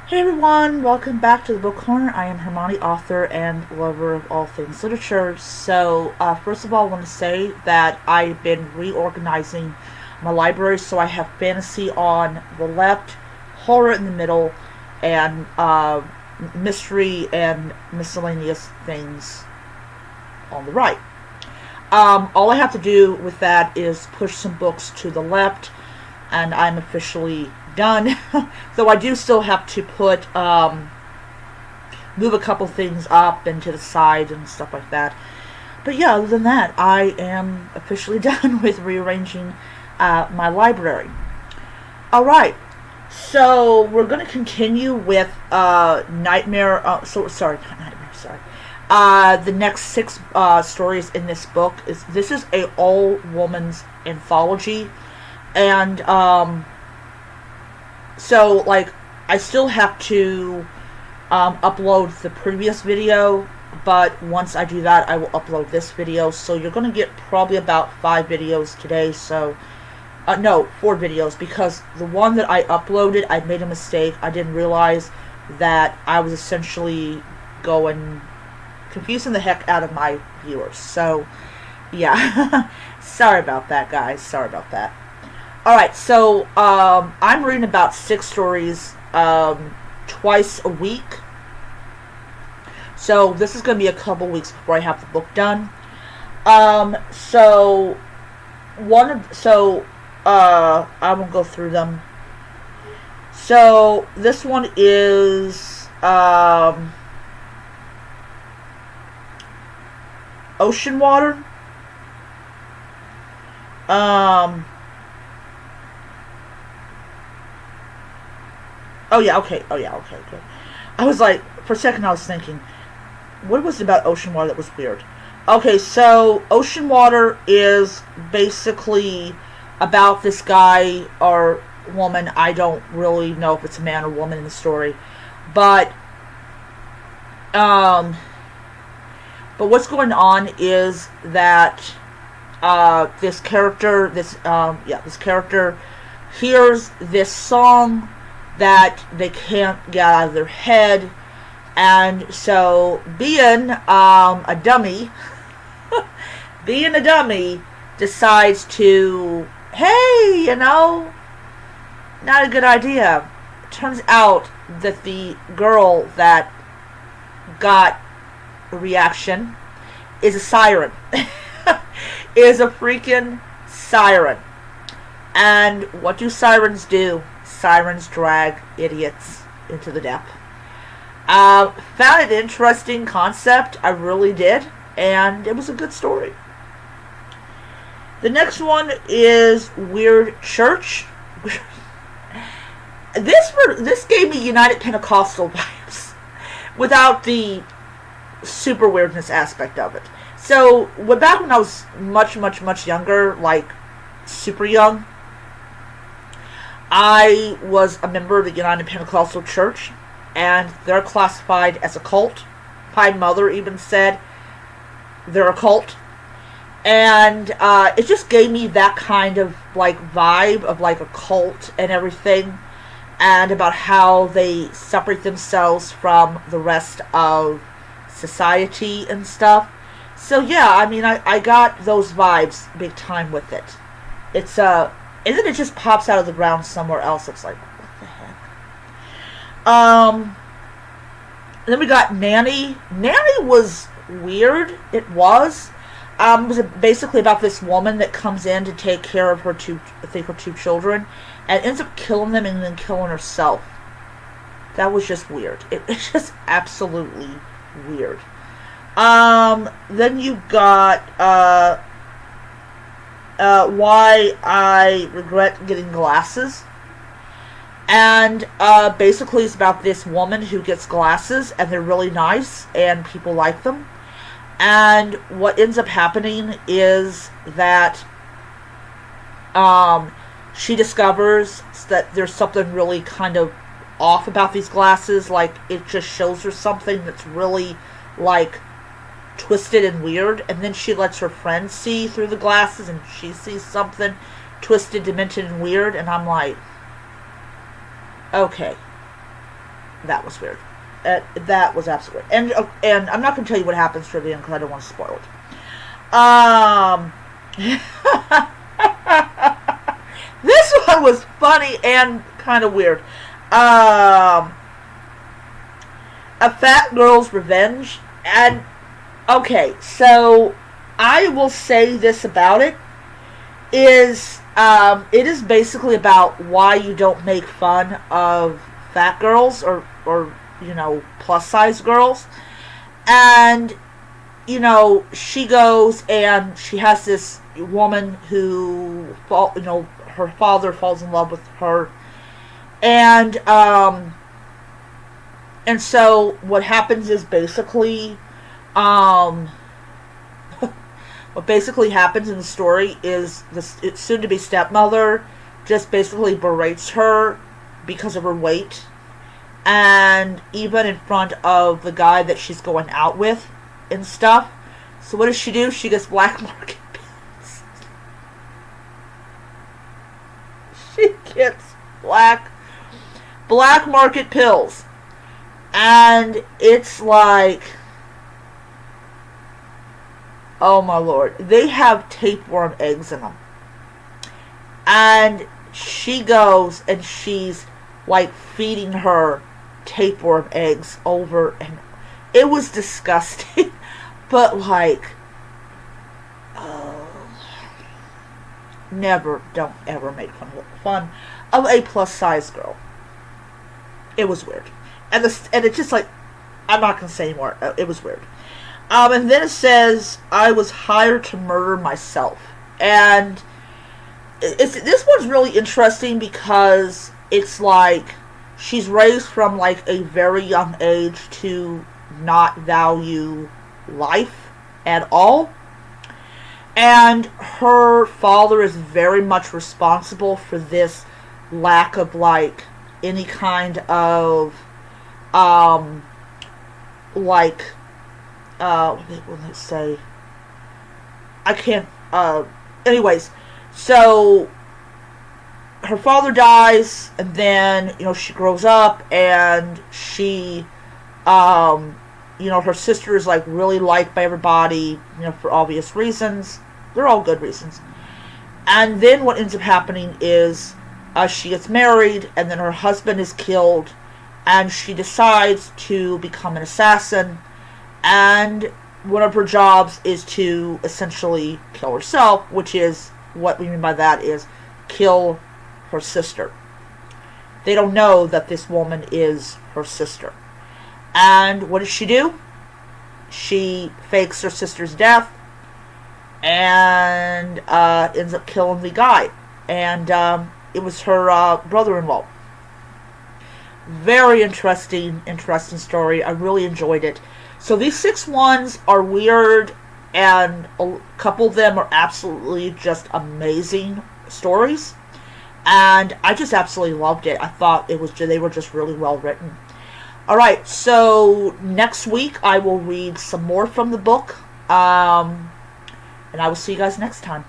Hey everyone, welcome back to the Book Corner. I am Hermione, author and lover of all things literature. First of all, I want to say that I've been reorganizing my library, so I have fantasy on the left, horror in the middle, and mystery and miscellaneous things on the right. All I have to do with that is push some books to the left, and I'm officially done. Though I do still have to move a couple things up and to the side and stuff like that. But yeah, other than that, I am officially done with rearranging my library. Alright, so we're going to continue with Nightmare, not Nightmare, sorry. The next six stories in this book. This is a all-woman's anthology, and I still have to upload the previous video, but once I do that, I will upload this video. So you're going to get probably about 5 videos today. So, no, 4 videos, because the one that I uploaded, I made a mistake. I didn't realize that I was essentially confusing the heck out of my viewers. So, yeah. Sorry about that, guys. Sorry about that. Alright, so I'm reading about 6 stories twice a week. So this is going to be a couple weeks before I have the book done. I won't go through them. So this one is Ocean Water. Okay, good. I was like, for a second I was thinking, what was it about Ocean Water that was weird? Okay, so Ocean Water is basically about this guy or woman. I don't really know if it's a man or woman in the story. But what's going on is that this character hears this song that they can't get out of their head, and so being a dummy decides to, hey, not a good idea. Turns out that the girl that got a reaction is a siren. Is a freaking siren. And what do sirens do? Sirens drag idiots into the depth. Found it an interesting concept. I really did. And it was a good story. The next one is Weird Church. This gave me United Pentecostal vibes without the super weirdness aspect of it. So, back when I was much, much, much younger, like super young, I was a member of the United Pentecostal Church, and they're classified as a cult. My mother even said they're a cult. And it just gave me that kind of vibe of a cult and everything, and about how they separate themselves from the rest of society and stuff. So yeah, I got those vibes big time with it. It's and then it just pops out of the ground somewhere else. It's like, what the heck? Then we got Nanny. Nanny was weird. It was. It was basically about this woman that comes in to take care of her two children, and ends up killing them and then killing herself. That was just weird. It's just absolutely weird. Then you got Why I Regret Getting Glasses. And basically it's about this woman who gets glasses, and they're really nice and people like them. And what ends up happening is that she discovers that there's something really kind of off about these glasses. Like, it just shows her something that's really twisted and weird, and then she lets her friend see through the glasses, and she sees something twisted, demented, and weird, and I'm like, okay, That was weird. That was absolutely weird. And I'm not going to tell you what happens to the end because I don't want to spoil it. This one was funny and kind of weird. A Fat Girl's Revenge. And, okay, so I will say this about it. It is basically about why you don't make fun of fat girls or plus size girls. And she goes and she has this woman who her father falls in love with her, and so what happens is basically what basically happens in the story is this soon-to-be stepmother just basically berates her because of her weight, and even in front of the guy that she's going out with and stuff. So what does she do? She gets black market pills. She gets black market pills. And it's like, oh my lord, they have tapeworm eggs in them. And she goes and she's like feeding her tapeworm eggs over, and it was disgusting. But like, don't ever make fun of a plus size girl. It was weird. And it's just like, I'm not going to say anymore. It was weird. And then it says, I was hired to murder myself. And this one's really interesting because it's like, she's raised from like a very young age to not value life at all. And her father is very much responsible for this lack of like any kind of what did it say? I can't, anyways, so her father dies, and then, she grows up, and she, her sister is, like, really liked by everybody, for obvious reasons. They're all good reasons. And then what ends up happening is, she gets married, and then her husband is killed, and she decides to become an assassin, and one of her jobs is to essentially kill herself, which is, what we mean by that is, kill her sister. They don't know that this woman is her sister. And what does she do? She fakes her sister's death and ends up killing the guy. And it was her brother-in-law. Very interesting story. I really enjoyed it. So these 6 ones are weird, and a couple of them are absolutely just amazing stories. And I just absolutely loved it. I thought they were just really well written. Alright, so next week I will read some more from the book. And I will see you guys next time.